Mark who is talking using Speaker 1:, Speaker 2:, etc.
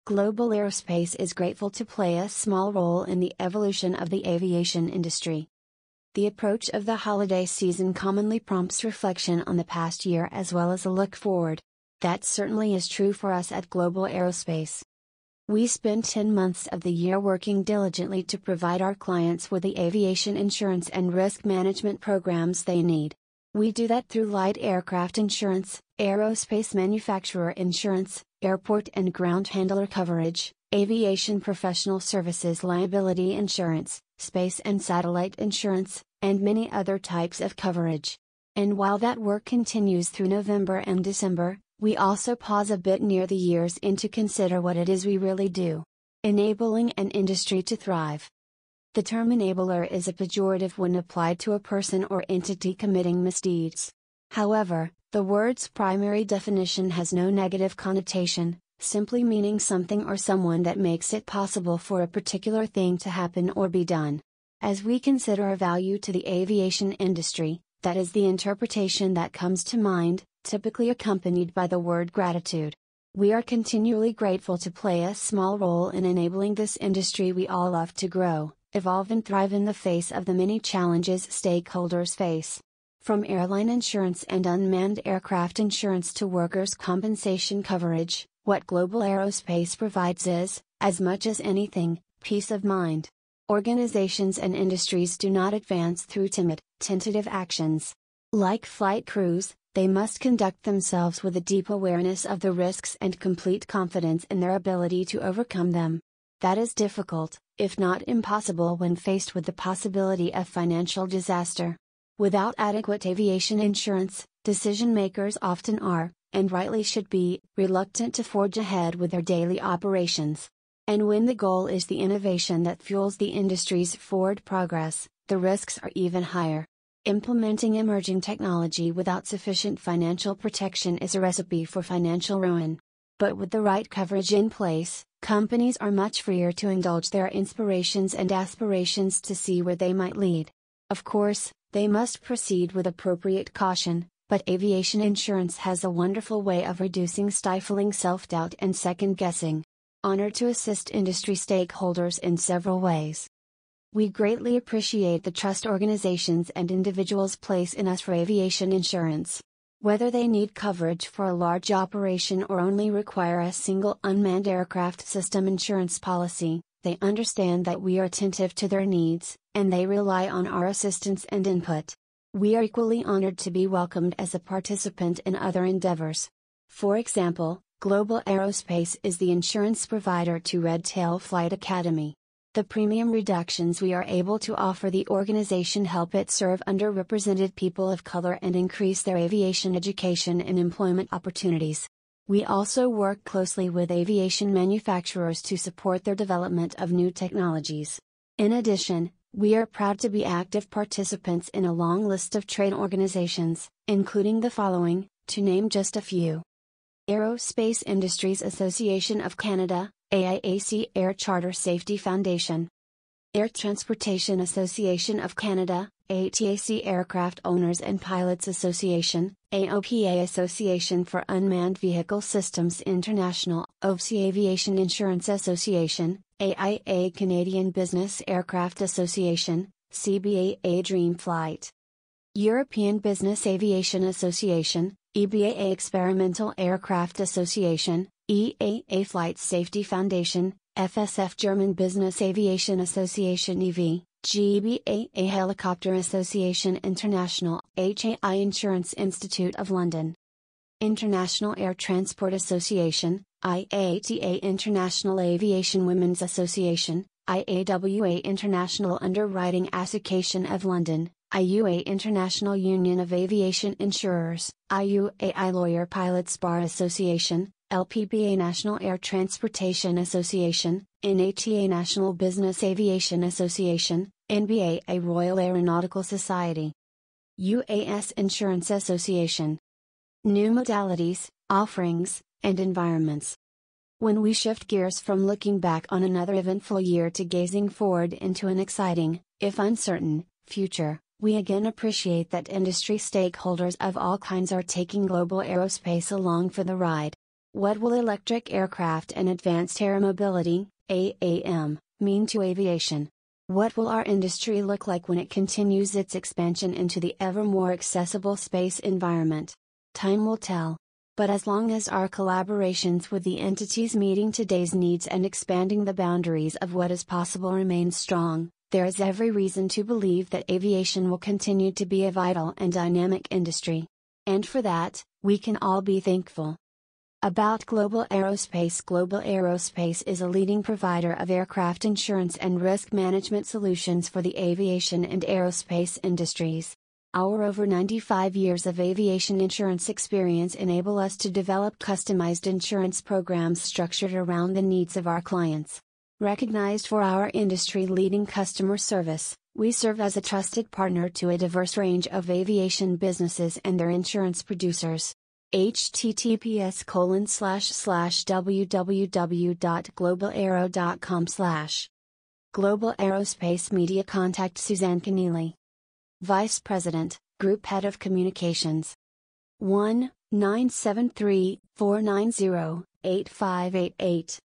Speaker 1: Global Aerospace is grateful to play a small role in the evolution of the aviation industry. The approach of the holiday season commonly prompts reflection on the past year as well as a look forward. That certainly is true for us at Global Aerospace. We spend 10 months of the year working diligently to provide our clients with the aviation insurance and risk management programs they need. We do that through light aircraft insurance, aerospace manufacturer insurance, airport and ground handler coverage, aviation professional services liability insurance, space and satellite insurance, and many other types of coverage. And while that work continues through November and December, we also pause a bit near the year's end to consider what it is we really do. Enabling an industry to thrive. The term enabler is a pejorative when applied to a person or entity committing misdeeds. However, the word's primary definition has no negative connotation, simply meaning something or someone that makes it possible for a particular thing to happen or be done. As we consider a value to the aviation industry, that is the interpretation that comes to mind, typically accompanied by the word gratitude. We are continually grateful to play a small role in enabling this industry we all love to grow, evolve and thrive in the face of the many challenges stakeholders face. From airline insurance and unmanned aircraft insurance to workers' compensation coverage, what Global Aerospace provides is, as much as anything, peace of mind. Organizations and industries do not advance through tentative actions. Like flight crews, they must conduct themselves with a deep awareness of the risks and complete confidence in their ability to overcome them. That is difficult, if not impossible when faced with the possibility of financial disaster. Without adequate aviation insurance, decision makers often are, and rightly should be, reluctant to forge ahead with their daily operations. And when the goal is the innovation that fuels the industry's forward progress, the risks are even higher. Implementing emerging technology without sufficient financial protection is a recipe for financial ruin. But with the right coverage in place, companies are much freer to indulge their inspirations and aspirations to see where they might lead. Of course, they must proceed with appropriate caution, but aviation insurance has a wonderful way of reducing stifling self-doubt and second-guessing. Honored to assist industry stakeholders in several ways. We greatly appreciate the trust organizations and individuals place in us for aviation insurance. Whether they need coverage for a large operation or only require a single unmanned aircraft system insurance policy, they understand that we are attentive to their needs, and they rely on our assistance and input. We are equally honored to be welcomed as a participant in other endeavors. For example, Global Aerospace is the insurance provider to Red Tail Flight Academy. The premium reductions we are able to offer the organization help it serve underrepresented people of color and increase their aviation education and employment opportunities. We also work closely with aviation manufacturers to support their development of new technologies. In addition, we are proud to be active participants in a long list of trade organizations, including the following, to name just a few. Aerospace Industries Association of Canada, AIAC Air Charter Safety Foundation. Air Transportation Association of Canada, ATAC Aircraft Owners and Pilots Association, AOPA Association for Unmanned Vehicle Systems International, OVC Aviation Insurance Association, AIA Canadian Business Aircraft Association, CBAA Dream Flight. European Business Aviation Association, EBAA Experimental Aircraft Association, EAA Flight Safety Foundation, FSF German Business Aviation Association EV, GBAA Helicopter Association International, HAI Insurance Institute of London. International Air Transport Association, IATA International Aviation Women's Association, IAWA International Underwriting Association of London, IUA International Union of Aviation Insurers, IUAI Lawyer Pilots Bar Association, LPBA National Air Transportation Association, NATA National Business Aviation Association, NBAA Royal Aeronautical Society. UAS Insurance Association. New modalities, offerings, and environments. When we shift gears from looking back on another eventful year to gazing forward into an exciting, if uncertain, future, we again appreciate that industry stakeholders of all kinds are taking Global Aerospace along for the ride. What will electric aircraft and advanced air mobility, AAM, mean to aviation? What will our industry look like when it continues its expansion into the ever more accessible space environment? Time will tell. But as long as our collaborations with the entities meeting today's needs and expanding the boundaries of what is possible remain strong, there is every reason to believe that aviation will continue to be a vital and dynamic industry. And for that, we can all be thankful. About Global Aerospace. Global Aerospace is a leading provider of aircraft insurance and risk management solutions for the aviation and aerospace industries. Our over 95 years of aviation insurance experience enable us to develop customized insurance programs structured around the needs of our clients. Recognized for our industry-leading customer service, we serve as a trusted partner to a diverse range of aviation businesses and their insurance producers. https://www.globalaero.com/ Global Aerospace Media. Contact Suzanne Keneally, Vice President, Group Head of Communications. 1-973-490-8588